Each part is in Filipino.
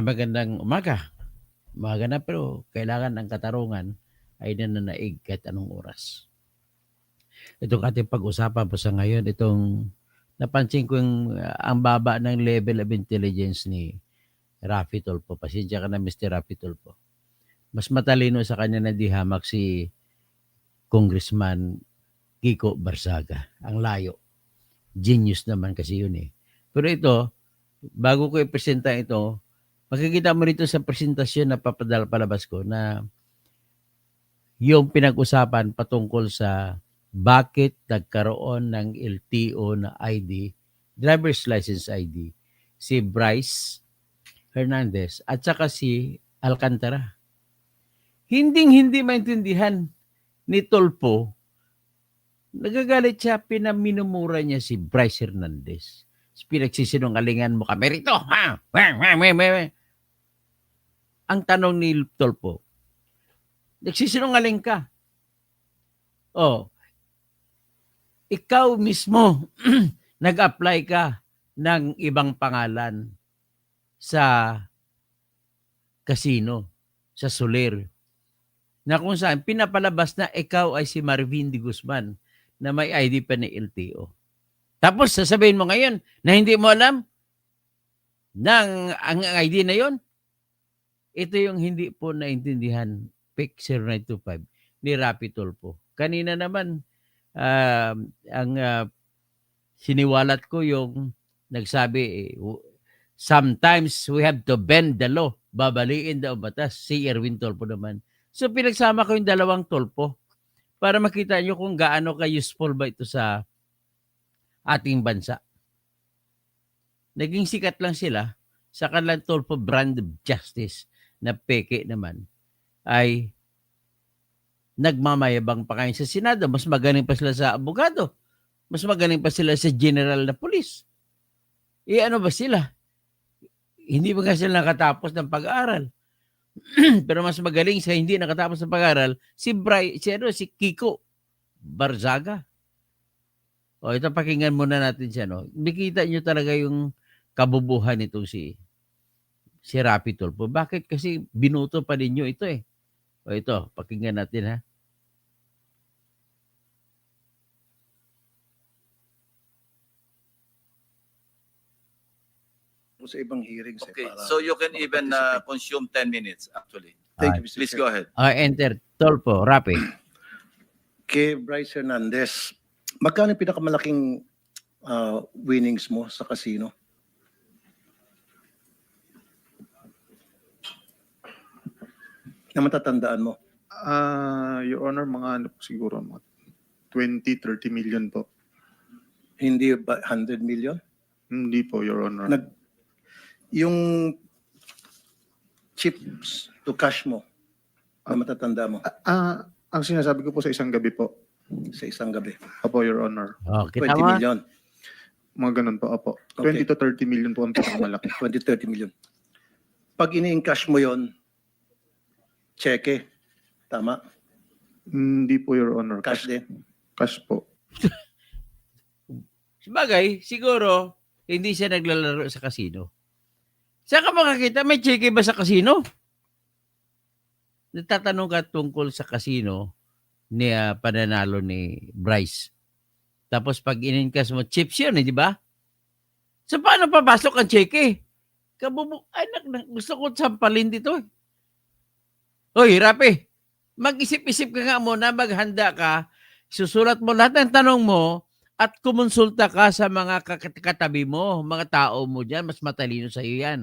Magandang umaga. Umaga na pero kailangan ng katarungan ay nananaig kahit anong oras. Itong ating pag-usapan po sa ngayon, itong napansin ko ang baba ng level of intelligence ni Raffy Tulfo. Pasensya ka na, Mr. Raffy Tulfo. Mas matalino sa kanya na di hamak si Congressman Kiko Barsaga. Ang layo. Genius naman kasi yun eh. Pero ito, bago ko i-presenta ito, makikita mo rito sa presentasyon na palabas ko na yung pinag-usapan patungkol sa bakit nagkaroon ng LTO na ID, driver's license ID, si Bryce Hernandez at saka si Alcantara. Hindi maintindihan ni Tulfo, nagagalit siya, pinaminumura niya si Bryce Hernandez. Pinagsisinungalingan mo kami rito, ha? Ang tanong ni Tulfo, nagsisinungaling ka. Oh, ikaw mismo nag-apply ka ng ibang pangalan sa casino, sa Soler, na kung saan pinapalabas na ikaw ay si Marvin de Guzman na may ID pa ni LTO. Tapos sasabihin mo ngayon na hindi mo alam ang ID na yon. Ito yung hindi po naintindihan PIC 0925 ni Raffy Tulfo. Kanina naman, ang siniwalat ko yung nagsabi, sometimes we have to bend the law, babaliin daw batas, si Erwin Tulfo naman. So pinagsama ko yung dalawang Tulfo para makita nyo kung gaano ka-useful ba ito sa ating bansa. Naging sikat lang sila sa kanilang Tulfo brand of justice na peke naman ay nagmamayabang pa kayo sa Senado. Mas magaling pa sila sa abogado. Mas magaling pa sila sa general na pulis. Ano ba sila? Hindi ba nga sila nakatapos ng pag-aaral? Pero mas magaling sa hindi nakatapos ng pag-aaral si Kiko Barzaga. O ito, pakinggan muna natin siya. No? Nakita nyo talaga yung kabubuhan nitong si Raffy Tulfo. Bakit? Kasi binuto pa ninyo ito eh. O ito, pakinggan natin ha. Sa ibang hearings. Okay, so you can even consume 10 minutes actually. Thank you, Mr. Please Chair. go ahead. Enter. Tulfo, Raffy. Kay Bryce Hernandez, magkano yung pinakamalaking winnings mo sa casino? Na matatandaan mo? Your Honor, mga ano po siguro, mga 20-30 million po. Hindi ba 100 million? Hindi po, Your Honor. Yung chips to cash mo na matatanda mo Ang sinasabi ko po sa isang gabi po. sa isang gabi? Opo, Your Honor. Oh, 20 kita mo. million. Mga ganun po, opo. Okay. 20 to 30 million po ang pinakamalaki. 20-30 million. Pag ini-encash mo yon, cheque. Tama? Hindi po, Your Honor. Cash din. Cash po. Sabagay, siguro, hindi siya naglalaro sa casino. Saan ka makakita? May cheque ba sa casino? Nagtatanong ka tungkol sa casino ni pananalo ni Bryce. Tapos pag in-encash mo, chips yun, di ba? So paano papasok ang cheque? Gusto ko sampalin dito. Hoy, Raffy, mag-isip-isip ka nga muna, maghanda ka, susulat mo lahat ng tanong mo, at kumonsulta ka sa mga katabi mo, mga tao mo dyan, mas matalino sa iyo yan.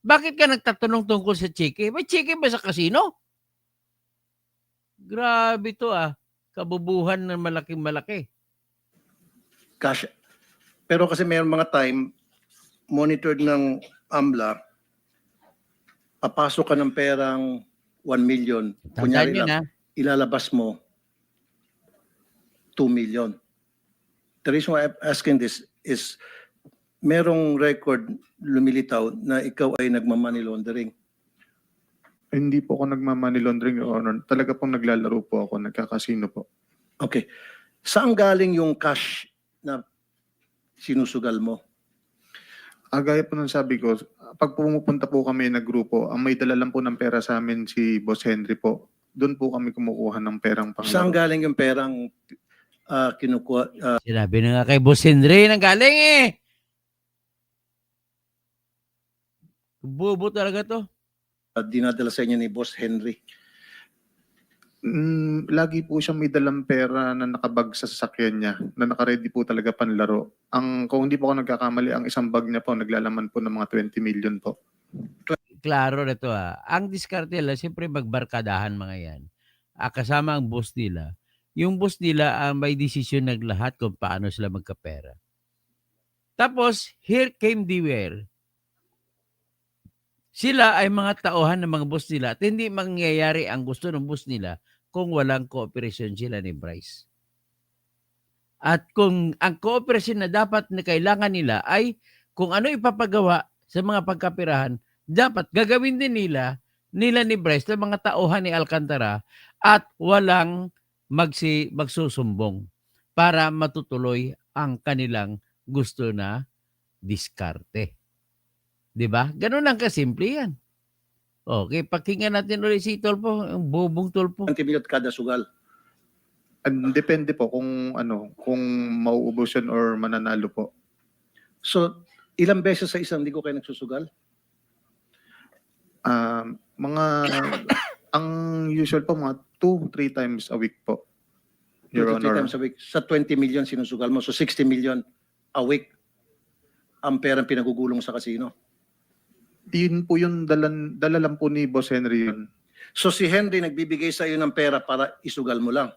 Bakit ka nagtatanong tungkol sa cheque? May cheque ba sa casino? Grabe to kabubuhan ng malaking-malaki. Cash. Pero kasi mayroong mga time, monitored ng AMLA, papasok ka ng perang 1 million. Tandaan Kunyari nyo na, lang, ilalabas mo 2 million. The reason why I'm asking this is merong record lumilitaw na ikaw ay nagma-money laundering. Hindi po ako nagma-money laundering, Your Honor. Talaga pong naglalaro po ako, nagkakasino po. Okay. Saan galing yung cash na sinusugal mo? Gaya po ng sabi ko, pag pumupunta po kami na grupo, ang may dala lang po ng pera sa amin si Boss Henry po. Doon po kami kumukuha ng perang Saan panglaro. galing yung perang kinukuha, Sinabi na nga kay Boss Henry nang galing eh. Bobo talaga to. dinadala sa inyo ni Boss Henry? Lagi po siyang may dalang pera na nakabag sa sasakyan niya, na nakaredy po talaga panlaro. Kung hindi po ako nagkakamali, ang isang bag niya po, naglalaman po ng mga 20 million po. Klaro na to Ang diskarte nila, siyempre magbarkadahan mga yan. Kasama ang boss nila. Yung boss nila ang may desisyon ng lahat kung paano sila magkapera. Tapos, here came the where. Sila ay mga tauhan ng mga boss nila at hindi mangyayari ang gusto ng boss nila kung walang cooperation sila ni Bryce. At kung ang cooperation na dapat na kailangan nila ay kung ano ipapagawa sa mga pagkapirahan, dapat gagawin din nila ni Bryce ng mga tauhan ni Alcantara at walang magsusumbong para matutuloy ang kanilang gusto na diskarte. 'Di ba? Ganun lang kasimple yan. Okay, pakinggan natin ulit si Tolpo, yung bobong Tolpo. 20 million kada sugal. Depende po kung mauubos yun or mananalo po. So, ilang beses sa isang linggo kayo nagsusugal? Ang usual po, mga 2-3 times a week po, Your 2 to 3 Honor. times a week. Sa 20 million sinusugal mo. So, 60 million a week ang perang pinagugulong sa casino. Yun po yung dala lang po ni Boss Henry yun. So, si Henry nagbibigay sa iyo ng pera para isugal mo lang.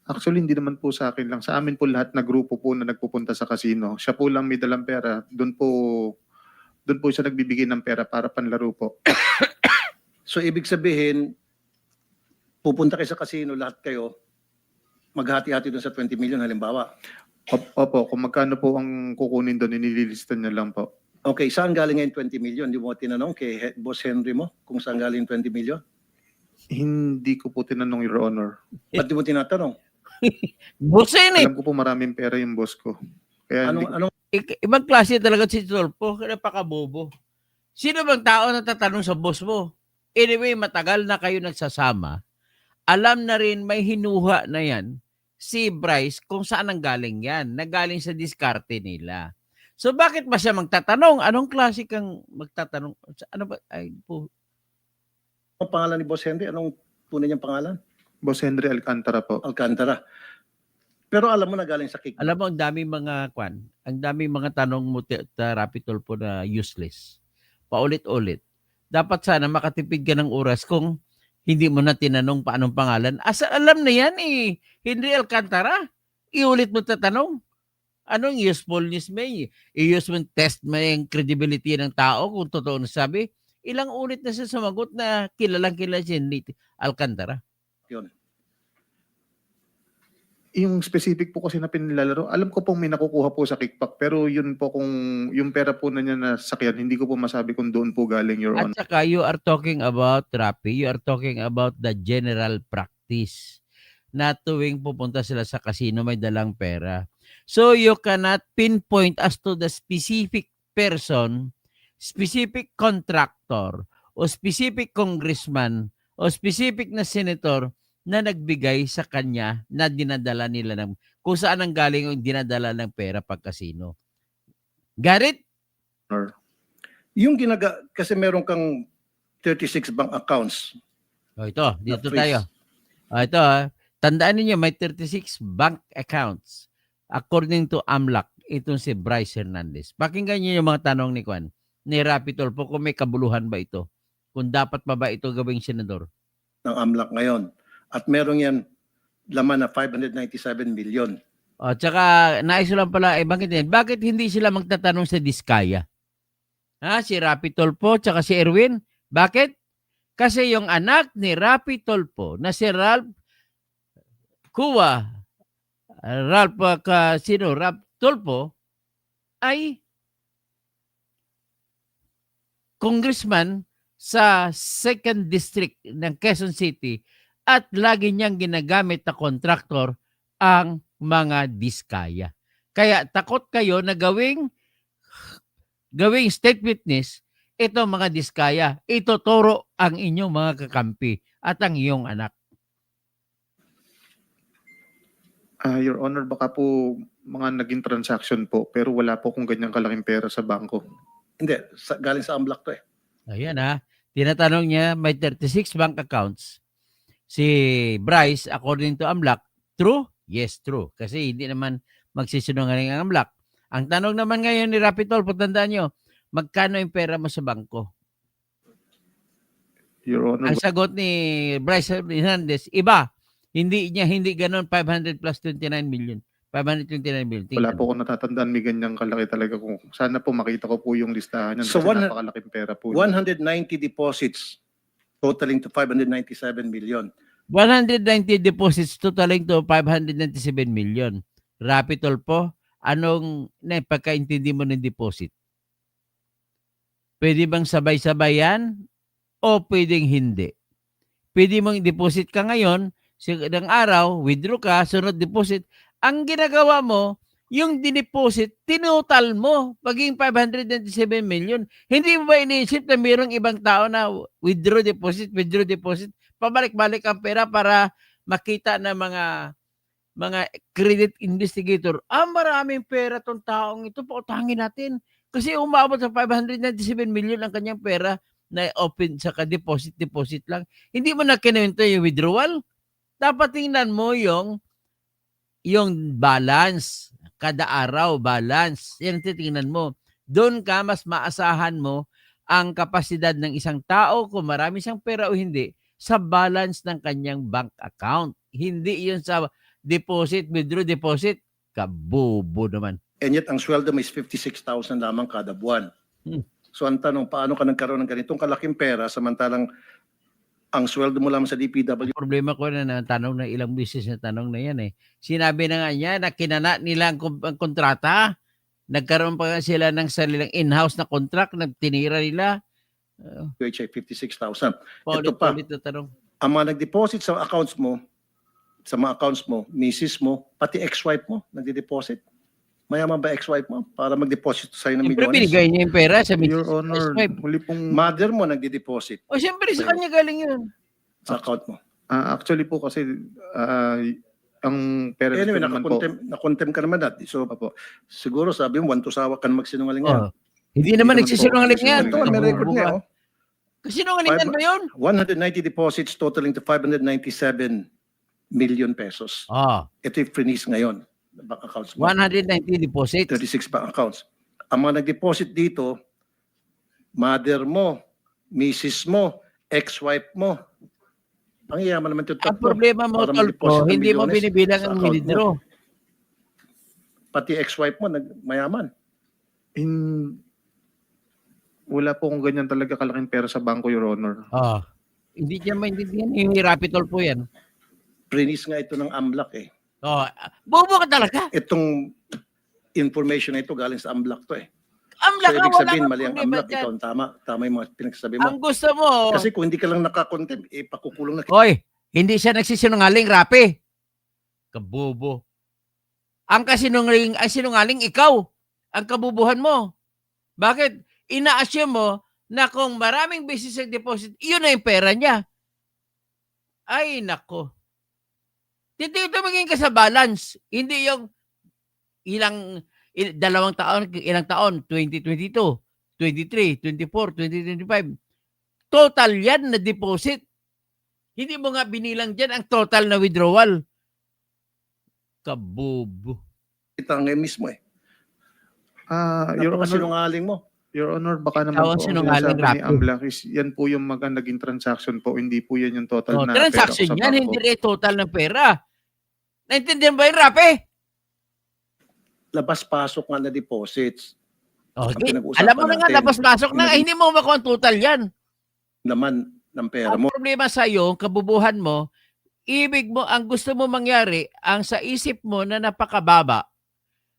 Actually, hindi naman po sa akin lang. Sa amin po lahat na grupo po na nagpupunta sa casino. Siya po lang may dalang pera. Doon po siya nagbibigay ng pera para panlaro po. So, ibig sabihin, pupunta kayo sa casino, lahat kayo, maghati-hati doon sa 20 million halimbawa. Opo, kung magkano po ang kukunin doon, inililistan niya lang po. Okay, saan galing ngayon 20 million? Di mo tinanong kay Boss Henry mo kung saan galing 20 million? Hindi ko po tinanong, Your Honor. Ba't di mo tinatanong? Bosin eh. Alam ko po maraming pera yung boss ko. Kaya Anong Ibang klase talaga si Tolpo, napakabobo. Sino bang tao na tatanong sa boss mo? Anyway, matagal na kayo nagsasama. Alam na rin may hinuha na yan si Bryce kung saan ang galing yan. Nagaling sa diskarte nila. So bakit ba siya magtatanong? Anong klase kang magtatanong? Ano ba? Ay, po. pangalan ni Boss Henry? Anong tunay niyang pangalan? Boss Henry Alcantara po. Alcantara. Pero alam mo na galing sa kickback. Alam mo, ang daming mga tanong mo, Rapi Tolpo, na useless. Paulit-ulit. Dapat sana makatipid ka ng oras kung hindi mo na tinanong paanong pangalan. Alam na yan eh. Henry Alcantara. Iulit mo tatanong. Anong usefulness may? I-use mo, test mo yung credibility ng tao kung totoo na sabi. Ilang ulit na siya sumagot na kilalang si Henry Alcantara. Yun. Yung specific po kasi na pinilalaro, alam ko pong may nakukuha po sa kickback, pero yun po kung yung pera po na niya na sakyan, hindi ko po masabi kung doon po galing, Your At Honor. saka you are talking about, Rapi, you are talking about the general practice na tuwing pupunta sila sa casino may dalang pera. So you cannot pinpoint as to the specific person, specific contractor, o specific congressman, o specific na senator na nagbigay sa kanya na dinadala nila ng kung saan ang galing yung dinadala ng pera pag casino. Got it? Yung kasi meron kang 36 bank accounts. O ito, dito Na-freeze. tayo. O ito, tandaan niyo may 36 bank accounts according to AMLAC. Itong si Bryce Hernandez. Pakinggan niyo yung mga tanong ni Juan, ni Rapi Tolpo, kung may kabuluhan ba ito. Kung dapat pa ba ito gawing senador. Ng AMLAC ngayon. At meron yan laman na 597 million. O, tsaka nais ko lang pala, bakit hindi sila magtatanong sa Diskaya? Si Rapi Tolpo, tsaka si Erwin. Bakit? Kasi yung anak ni Rapi Tolpo, na si Ralph Tolpo, ay congressman sa 2nd District ng Quezon City at lagi niyang ginagamit na kontraktor ang mga Diskaya. Kaya takot kayo na gawing gawing state witness, ito mga diskaya, ituturo ang inyong mga kakampi at ang iyong anak. Your Honor, baka po mga naging transaction po, pero wala po kung ganyang kalaking pera sa bangko. Hindi, galing sa AMLAC to eh. Ayan ha. Tinatanong niya, may 36 bank accounts. Si Bryce, according to AMLAC, true? Yes, true. Kasi hindi naman magsisinungaling ang AMLAC. Ang tanong naman ngayon ni Rapitol, tandaan nyo, magkano yung pera mo sa bangko? Your Honor, Ang sagot ni Bryce Hernandez, iba. Hindi ganun 500 plus 29 million. 529 million. wala Tingnan. po akong natatandaan may ganyang kalaki talaga. Kung sana po makita ko po yung listahan yan So, kasi one- napakalaking pera po. yun. 190 deposits totaling to 597 million. 190 deposits totaling to 597 million. Rapitol po, anong pagkaintindi mo ng deposit? Pwede bang sabay-sabay yan o pwedeng hindi? Pwede mong deposit ka ngayon, ng araw, withdraw ka, sunod deposit. Ang ginagawa mo, yung dineposit, tinutal mo, paging 597 million. Hindi mo ba iniisip na mayroong ibang tao na withdraw deposit, pabalik-balik ang pera para makita ng mga credit investigator, maraming pera tong taong ito, pautangin natin. Kasi umabot sa 597 million ang kanyang pera na open sa deposit lang. Hindi mo na kinuwento yung withdrawal. Dapat tingnan mo yung balance, kada araw balance. Yan titingnan mo. Doon ka mas maasahan mo ang kapasidad ng isang tao kung marami siyang pera o hindi sa balance ng kanyang bank account. Hindi yun sa deposit, withdraw deposit. Kabobo naman. And yet, ang sweldo mo is 56,000 lamang kada buwan. Hmm. So, ang tanong, paano ka nagkaroon ng ganitong kalaking pera samantalang ang sweldo mo lamang sa DPW? Problema ko na tanong na ilang beses na tanong na yan eh. Sinabi na nga niya na kinana nila ang kontrata. Nagkaroon pa nga sila ng sariling in-house na contract, nagtinira nila. QHA 56,000. Paulit-ulit na tanong. Ang mga nag-deposit sa accounts mo, misis mo, pati ex-wife mo, nagde-deposit. Mayaman ba ex-wife mo para mag-deposit sa'yo ng Siyempre, milyones? binigay niya yung pera sa Your Honor, ex-wife. huli pong... Mother mo nagde-deposit O siyempre, sa kanya galing yun. sa account mo. actually po kasi ang pera Anyway, naman po... nakontem ka naman dati. So, siguro sabi mo, wantusawa ka na magsinungaling yan. Oh. Hindi naman naman po nagsisinungaling yan. Ito, may record niya, oh. Kasinungalingan ba yun? 190 deposits totaling to 597 million pesos. Oh, Ito yung freeze ngayon. Bank accounts mo. 190 deposits. 36 bank accounts. Ang mga nag-deposit dito, mother mo, misis mo, ex-wife mo. Ang yaman naman ito. Ang problema mo, para Tolpo, mag-deposit ng hindi mo milyones binibilang sa ang account mo. withdraw. Pati ex-wife mo, mayaman. Wala po kung ganyan talaga kalaking pera sa bangko, Your Honor. Oh. Hindi niya maintindihan. Yung Rapitol po yan. Freeze nga ito ng AMLAC eh. Oh, bobo ka talaga. Itong information na ito galing sa AMLAC to eh. Amlak So, ka, ibig wala sabihin, kang mali ang problema AMLAC. dyan. Ikaw ang tama. Tama yung mga pinagsasabi mo. Ang gusto mo, Kasi kung hindi ka lang nakakontem, pakukulong na kita. Hoy, hindi siya nagsisinungaling, Rapi. Kabobo. Ang sinungaling ikaw. Ang kabubuhan mo. Bakit? Ina-assume mo na kung maraming beses ang deposit, iyon na yung pera niya. Ay, nako. Hindi tumingin ka sa balance. Hindi yung ilang taon, 2022, 23, 24, 2025. Total yan na deposit. Hindi mo nga binilang dyan ang total na withdrawal. Kabobo. Kita ngayon mismo eh. Your Honor, Napakasinungaling mo. Your Honor, baka naman Tawag po ang sinungaling, sinasabi ni Rapi. AMLAC is yan po yung mga naging transaction po, hindi po yan yung total Oh, na transaction pera ko sa yan, bangko. hindi rin total ng pera. Naintindihan ba yun, Rapi? Labas-pasok nga na deposits. Okay. pinag-uusapan Alam mo na nga, natin. labas-pasok na, hindi mo makuha ang total yan. Naman ng pera Ang mo. problema sa iyo, kabubuhan mo, ang gusto mo mangyari, ang sa isip mo na napakababa,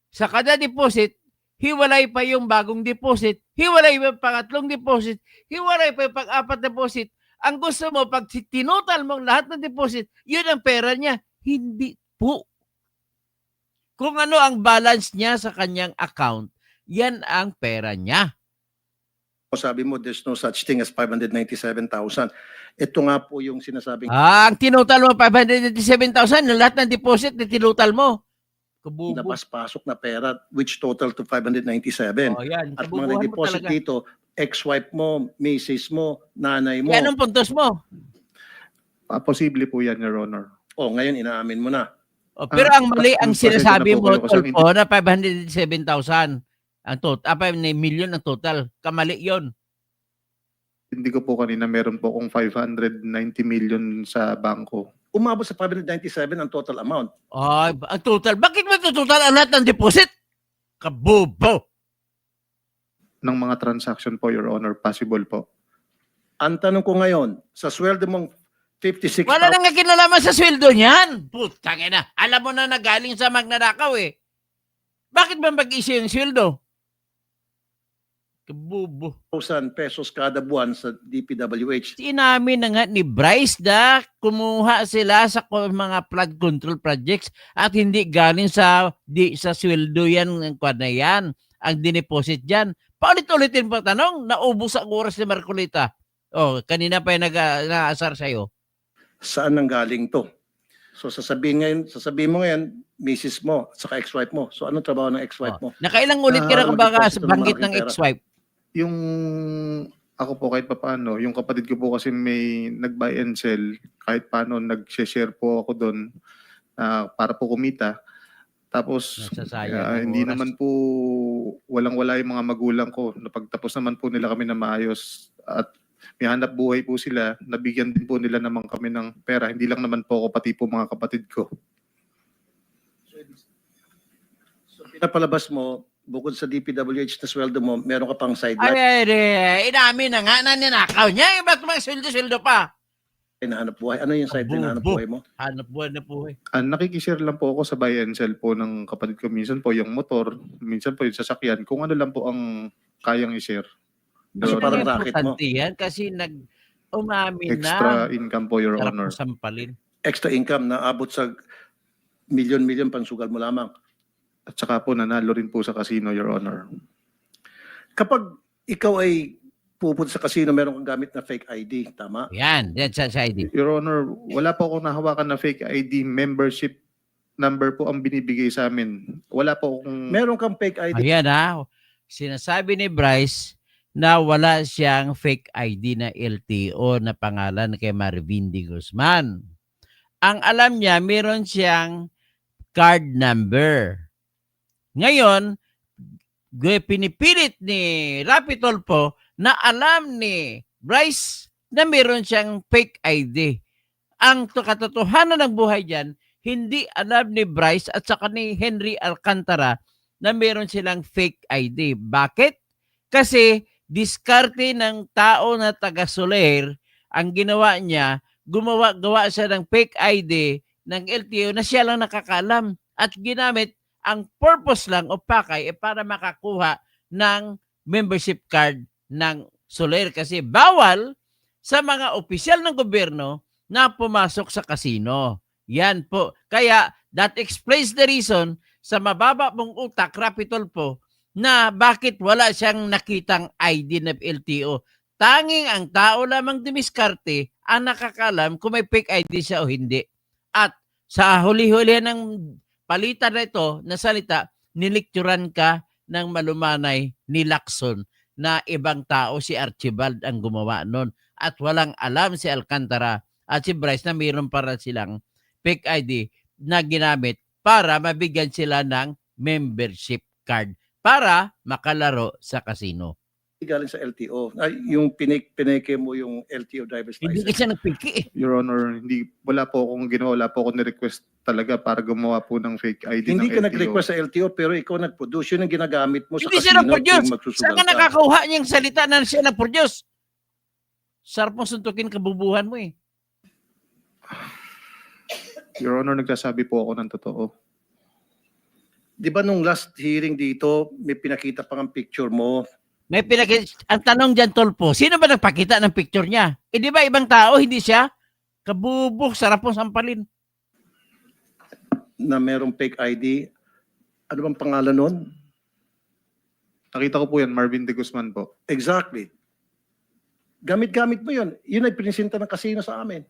sa kada deposit, hiwalay pa yung bagong deposit, hiwalay pa yung pangatlong deposit, hiwalay pa yung pang-apat deposit. Ang gusto mo, pag tinutal mong lahat ng deposit, yun ang pera niya. Hindi po. Kung ano ang balance niya sa kanyang account, yan ang pera niya. sabi mo, there's no such thing as 597,000. Ito nga po yung sinasabing Ang tinutal mo, 587,000, na lahat ng deposit na tinutal mo. Kabubo. labas-pasok na pera, which total to 597. Yan. At mga Kabubuhan mo nag-deposit talaga. dito, ex-wife mo, misis mo, nanay mo. Eh, anong puntos mo? Posible po yan, Your Honor. Ngayon inaamin mo na. Pero ang mali, ang pasensya sinasabi na po mo, kayo kasi Tolpo, na 587,000. Ang total, 5 million ang total. Kamali yon. Hindi ko po kanina meron po kung 590 million sa bangko. Umabot sa 597 ang total amount. Ang total. Bakit mo ito total ang lahat ng deposit? Kabubo. Ng mga transaction po, Your Honor, possible po. Ang tanong ko ngayon, sa sweldo mong 56,000, Wala nang kinalaman sa sweldo niyan. Putang ina. Alam mo na nagaling sa magnanakaw eh. Bakit ba mag-issue yung sweldo? Kabubo. pesos kada buwan sa DPWH. Inamin na nga ni Bryce na kumuha sila sa mga flood control projects at hindi galing sa sweldo yan ng kwan na yan. Ang dineposit dyan. Paulit-ulitin pa tanong, naubos ang oras ni Marcolita. Kanina pa yung nag-aasar sa'yo. Saan nang galing to? So sasabihin mo ngayon, misis mo, at saka ex-wife mo. So anong trabaho ng ex-wife mo? Nakailang ulit ka na kumbaga mag-deposit ng banggit ng malaking pera. ex-wife. Yung ako po kahit paano, yung kapatid ko po kasi may nag-buy and sell, kahit paano nag-share po ako doon para po kumita. Tapos Nasasayang ang hindi oras. naman po walang-wala yung mga magulang ko. Napagtapos naman po nila kami na maayos at may hanap buhay po sila. Nabigyan din po nila naman kami ng pera. Hindi lang naman po ako, pati po mga kapatid ko. So pinapalabas mo, bukod sa DPWH na sweldo mo, meron ka pang sideline Inamin na nga na ninakaw niya. Ba't mga sweldo-sweldo pa? na hanap buhay. Ano yung sideline na hanap Abubo. buhay mo? Hanap buwan na po eh. Nakikishare lang po ako sa buy and sell po ng kapatid ko. Minsan po yung motor, minsan po yung sasakyan. Kung ano lang po ang kayang i-share. Kasi Your parang Honor. racket mo. Importante yan kasi umamin Extra na. income po, Your Sarap Honor. mo sampalin. Extra income na abot sa milyon-milyon pansugal mo lamang. At saka po nanalo rin po sa casino, Your Honor. Kapag ikaw ay pupunta sa casino, meron kang gamit na fake ID, tama? Yan sa ID. Your Honor, wala po akong nahawakan na fake ID. Membership number po ang binibigay sa amin. Wala po akong... Meron kang fake ID. Ayan sinasabi ni Bryce na wala siyang fake ID na LTO na pangalan kay Marvin D. Guzman. Ang alam niya, meron siyang card number. Ngayon, pinipilit ni Rapi Tulfo na alam ni Bryce na meron siyang fake ID. Ang katotohanan ng buhay dyan, hindi alam ni Bryce at saka ni Henry Alcantara na meron silang fake ID. Bakit? Kasi diskarte ng tao na taga-Soler, ang ginawa niya, gawa siya ng fake ID ng LTO na siya lang nakakaalam at ginamit ang purpose lang o pakay para makakuha ng membership card ng Soler kasi bawal sa mga opisyal ng gobyerno na pumasok sa casino. Yan po. Kaya that explains the reason sa mababa mong utak, Rapi Tulfo, na bakit wala siyang nakitang ID na LTO. Tanging ang tao lamang dumiskarte ang nakakalam kung may fake ID siya o hindi. At sa huli-huli ng palitan na ito na salita, nilikturan ka ng malumanay ni Lacson na ibang tao si Archibald ang gumawa nun. At walang alam si Alcantara at si Bryce na mayroon para silang fake ID na ginamit para mabigyan sila ng membership card para makalaro sa casino. Galing sa LTO. Yung pineke mo yung LTO driver's Hindi license. kasi nagpiki eh. Your Honor, wala po akong ginawa, wala po akong ni-request talaga para gumawa po ng fake ID Hindi ng ka LTO. nag-request sa LTO pero ikaw nag-produce. Yun ang ginagamit mo sa Hindi siya casino nag-produce. tuwing Saan magsusugal ka ka. nakakuha niyang salita na siya nag-produce? Sarap mong suntukin kabubuhan mo eh. Your Honor, nagsasabi po ako ng totoo. Di ba nung last hearing dito, may pinakita pang ang picture mo. Ang tanong dyan, Tulfo, sino ba nagpakita ng picture niya? Eh di ba ibang tao, hindi siya? Kabubok, sarap mong sampalin. Na merong fake ID. Ano bang pangalan nun? Nakita ko po yan, Marvin de Guzman po. Exactly. Gamit-gamit mo yun. Yun ay pinisinta ng kasino sa amin.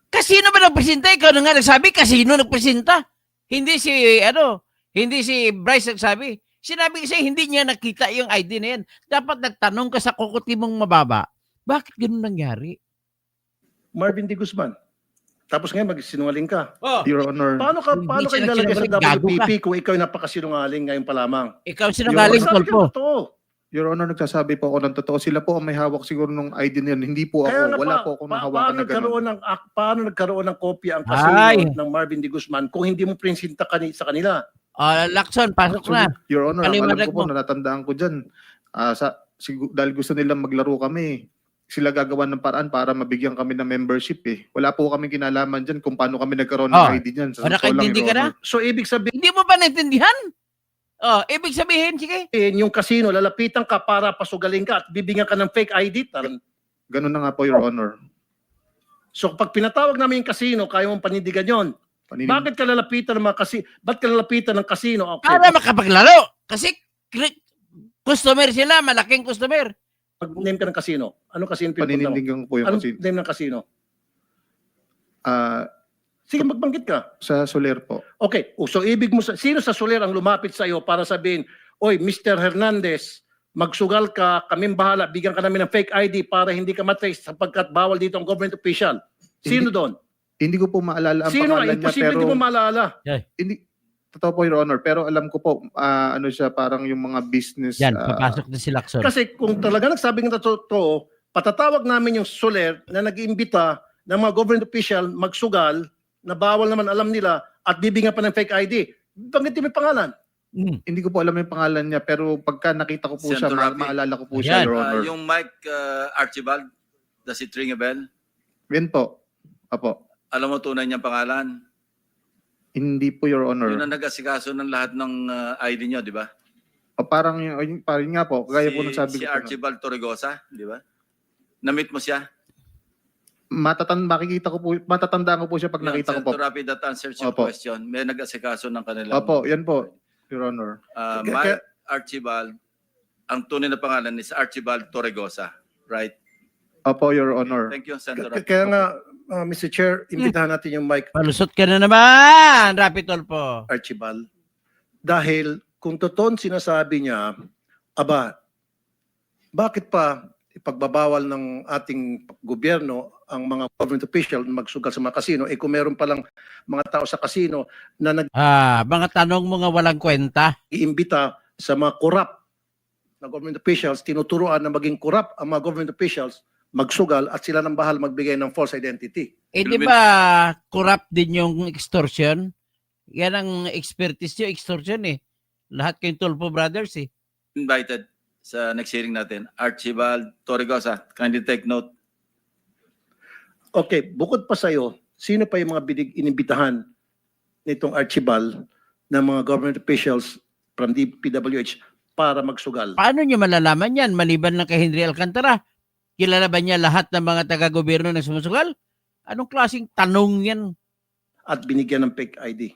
Kasino ba nagpresenta? Ikaw na nga nagsabi, kasino nagpresenta. Hindi si Bryce nagsabi. Sinabi kasi hindi niya nakita yung ID na yan. Dapat nagtanong ka sa kukuti mong mababa. Bakit ganun nangyari? Marvin D. Guzman. Tapos ngayon magsinungaling ka. Oh, Your Honor, Paano ka Hindi ilalagay sa sinungaling, gago WPP kung ikaw yung napakasinungaling ngayon pa lamang? ikaw sinungaling, Sabi ka Tolpo. totoo. Your Honor, nagsasabi po ako ng totoo. Sila po ang may hawak siguro nung ID na yun. Hindi po Kaya ako. nga Wala pa- po akong pa- nahawakan na ganun. paano nagkaroon ng kopya ang Ay. kasino ng Marvin D. Guzman kung hindi mo prinsinta sa kanila? Lacson, pasok na. Actually, Your Honor, ang alam Paliwanag ko po, mo. natatandaan ko dyan. Dahil gusto nilang maglaro kami, sila gagawa ng paraan para mabigyan kami ng membership eh. Wala po kami kinalaman dyan kung paano kami nagkaroon ng Oh. ID dyan. Sa O, totoo lang, nakaintindi Your ka na? Honor. So ibig sabihin, Hindi mo ba naintindihan? Ibig sabihin, sige. yung kasino, lalapitan ka para pasugaling ka at bibigyan ka ng fake ID. Ganun na nga po, Your Honor. So pag pinatawag namin yung kasino, kaya mong panindigan yon. Bakit ka lalapitan ng mga kasino? Ba't ka lalapitan ng kasino? Okay. Para makapaglaro. Kasi customer sila, malaking customer. Pag-name ka ng kasino, anong kasino pinupunta mo? Paninindigan ko po yung Anong kasi name ng kasino? ah, Sige, magbanggit ka. sa Soler po. Okay, so ibig mo, sino sa Soler ang lumapit sa iyo para sabihin, oy, Mr. Hernandez, magsugal ka, kaming bahala, bigyan ka namin ng fake ID para hindi ka matrace sapagkat bawal dito ang government official. Sino doon? Hindi ko po maalala ang Sino? pangalan niya, Imposible pero di mo maalala. hindi, totoo po, Your Honor. Pero alam ko po, ano siya, parang yung mga business. Yan, papasok na si Lacson. Kasi kung talaga nagsabing na totoo, patatawag namin yung Soler na nag-iimbita ng mga government official magsugal na bawal naman alam nila at bibigyan pa ng fake ID. Banggitin mo yung pangalan. Hindi ko po alam yung pangalan niya, pero pagka nakita ko po siya, Senator Rafi. maalala ko po Ayan. siya, Your Honor. Yung Mike Archibald, does it ring a bell? Yan po. Apo. Alam mo tunay niyang pangalan? Hindi po, Your Honor. Yun ang nag-asikaso ng lahat ng ID niyo, di ba? Parang nga po, gaya po ng sabi si ko. Archibald Torregosa, di ba? Na-meet mo siya? Matatandaan ko po siya pag nakita ko po. Senator Rafi, that answers your Opo. question. May nag-asikaso ng kanilang... Opo, yan po, Your Honor. Mike Archibald, ang tunay na pangalan is Archibald Torregosa, right? Opo, Your Honor. Thank you, Senator Rafi. Kaya nga, Mr. Chair, imbitahan natin yung Mike Palusot ka na naman, Rapi Tolpo. Archibald. Dahil kung totoo sinasabi niya, aba, bakit pa ipagbabawal ng ating gobyerno ang mga government official na magsugal sa mga kasino, kung meron palang mga tao sa kasino na Mga tanong mga walang kwenta. nag-iimbita sa mga corrupt na government officials, tinuturuan na maging corrupt ang mga government officials, magsugal at sila nang bahal magbigay ng false identity. Di ba corrupt din yung extortion? Yan ang expertise nyo, extortion eh. Lahat kayong Tolpo brothers eh. Invited sa next hearing natin, Archibald Torregosa. Kindly take note. Okay, bukod pa sa'yo, sino pa yung mga inimbitahan nitong Archibald ng mga government officials from DPWH para magsugal? Paano nyo malalaman yan? Maliban lang kay Henry Alcantara. Kilala ba niya lahat ng mga taga-gobyerno na sumusugal? Anong klaseng tanong yan? At binigyan ng fake ID.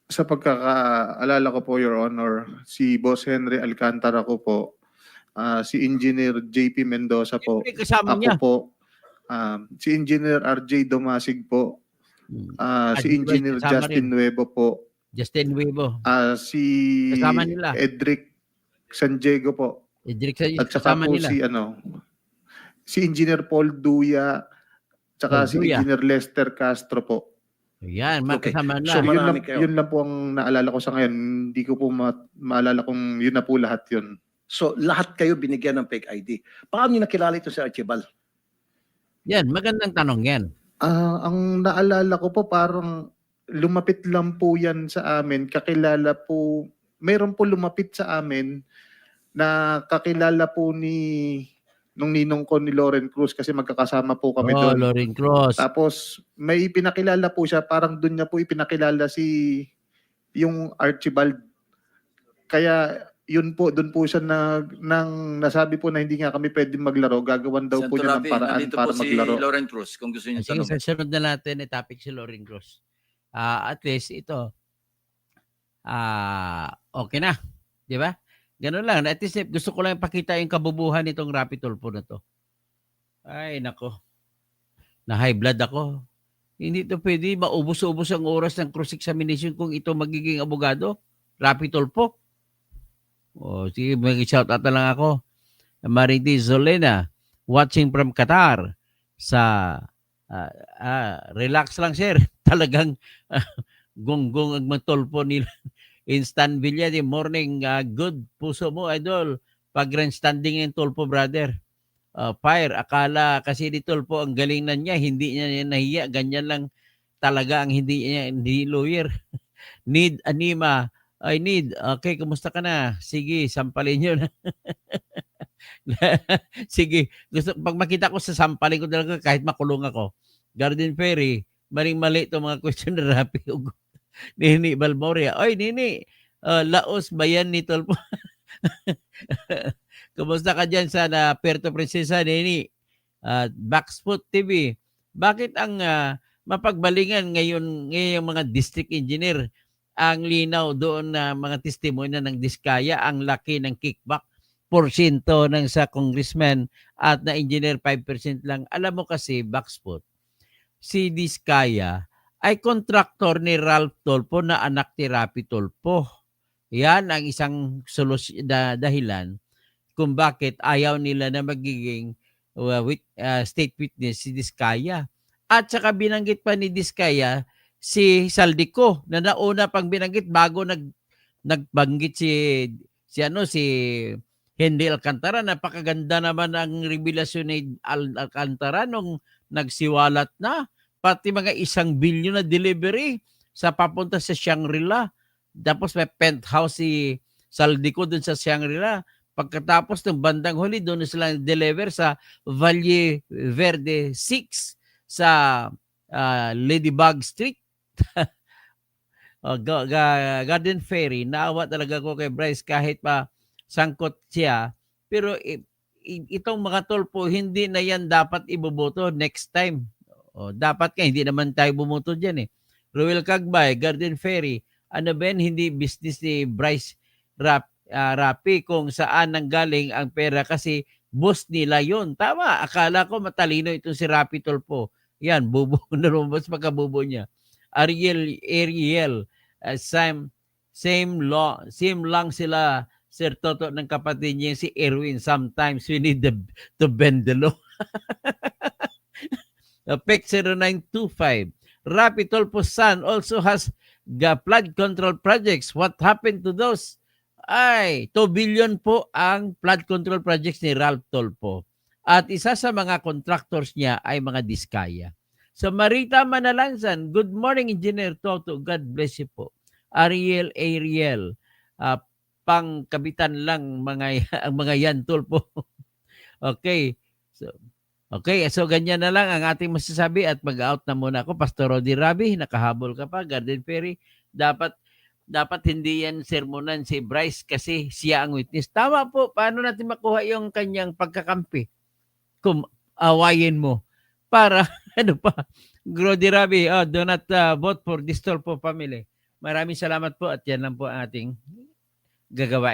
Sa pagkakaalala ko po, Your Honor, si Boss Henry Alcantara ko po, si Engineer JP Mendoza po, Siyempre, kasama ako niya. po, si Engineer RJ Domasig po, si Engineer Kasama Justin Nuevo po, Justin Weibo. si Kasama nila. Edric San Diego po, at saka Kasama po nila. si Engineer Paul Duya, tsaka Paul si Duya. Engineer Lester Castro po. Yan, Okay. magkasama na. So, marami Yun kayo. yun lang po ang naalala ko sa ngayon. Hindi ko po maalala kung yun na po lahat yun. So, lahat kayo binigyan ng fake ID. Paano nyo nakilala ito si Archibald? Yan, magandang tanong yan. Ang naalala ko po parang lumapit lang po yan sa amin. Kakilala po, mayroon po lumapit sa amin na kakilala po nung ninong ko ni Loren Cruz kasi magkakasama po kami doon. Loren Cross. Tapos may ipinakilala po siya, parang doon niya po ipinakilala yung Archibald. Kaya yun po, doon po siya nasabi po na hindi nga kami pwedeng maglaro. Gagawan daw po Senator niya ng Rafi, paraan nandito para po si maglaro. Loren Cruz, kung gusto niyo Sige, tanong. sa sunod na natin topic si Loren Cross. At least ito, okay na. Di ba? Ganun lang. At least gusto ko lang ipakita yung kabubuhan nitong Rapi Tulfo na to. Ay, nako. Na high blood ako. Hindi to pwede. Maubos-ubos ang oras ng cross-examination kung ito magiging abogado. Rapi Tulfo. O, sige, mag-shout out na lang ako. Marity Zolena, watching from Qatar. Sa, relax lang, sir. Talagang gonggong ang magtulpo nila. Instant Villa, the morning, good puso mo, idol. Pag grandstanding yung tulpo, brother. Fire, akala kasi ni Tulfo ang galing na niya, hindi niya nahiya, ganyan lang talaga ang hindi lawyer. Need Anima, I need, okay, kumusta ka na? Sige, sampalin nyo na. Sige, gusto, pag makita ko sa sampalin ko talaga kahit makulong ako. Garden Ferry, maling-mali itong mga question na Rapi. Nini Balmoria, oy Nini, laos bayan ni Tulfo. Kumusta ka dyan sa Puerto Princesa, Nini? Backspot TV. Bakit ang mapagbalingan ngayong mga district engineer ang linaw doon na mga testimonya ng Diskaya, ang laki ng kickback, porsyento ng sa congressman at na engineer 5% lang. Alam mo kasi, Backspot, si Diskaya ay kontraktor ni Ralph Tulfo na anak ni Rapi Tulfo. Yan ang isang dahilan kung bakit ayaw nila na magiging state witness si Diskaya. At saka binanggit pa ni Diskaya si Saldico na nauna pang binanggit bago nagbanggit si Henry Alcantara. Napakaganda naman ang revelasyon ni Alcantara nung nagsiwalat na pati mga 1 billion na delivery sa papunta sa Shangri-La. Tapos may penthouse si Saldico dun sa Shangri-La. Pagkatapos ng bandang huli, doon sila deliver sa Valle Verde 6 sa Ladybug Street. Garden Ferry. Naawa talaga ko kay Bryce kahit pa sangkot siya. Pero itong mga Tulfo, hindi na yan dapat iboboto next time. Dapat nga, hindi naman tayo bumoto dyan eh. Ruel Cagbay, Garden Ferry. Ano ba yan? Hindi business ni Bryce Rapi kung saan nanggaling ang pera kasi boss nila yon. Tama, akala ko matalino itong si Rapi Tulfo. Yan, bubo na lumabas pagkabubo niya. Ariel, same lang sila, Sir Toto, ng kapatid niya si Erwin. Sometimes we need to bend the law. PEC 0925. Rapi Tulfo's son also has flood control projects. What happened to those? Ay, 2 billion po ang flood control projects ni Ralph Tulfo. At isa sa mga contractors niya ay mga Diskaya. So Marita Manalansan, good morning Engineer Toto. God bless you po. Ariel, pangkabitan lang ang mga yan Tulfo. Okay. So ganyan na lang ang ating masasabi at mag-out na muna ako. Pastor Rodi Rabi, nakahabol ka pa. Garden Ferry, dapat hindi yan sermonan si Bryce kasi siya ang witness. Tama po, paano natin makuha yung kanyang pagkakampi? Kung awayin mo para ano pa, Rodi Rabi, do not vote for this Tulfo family. Maraming salamat po at yan lang po ang ating gagawain.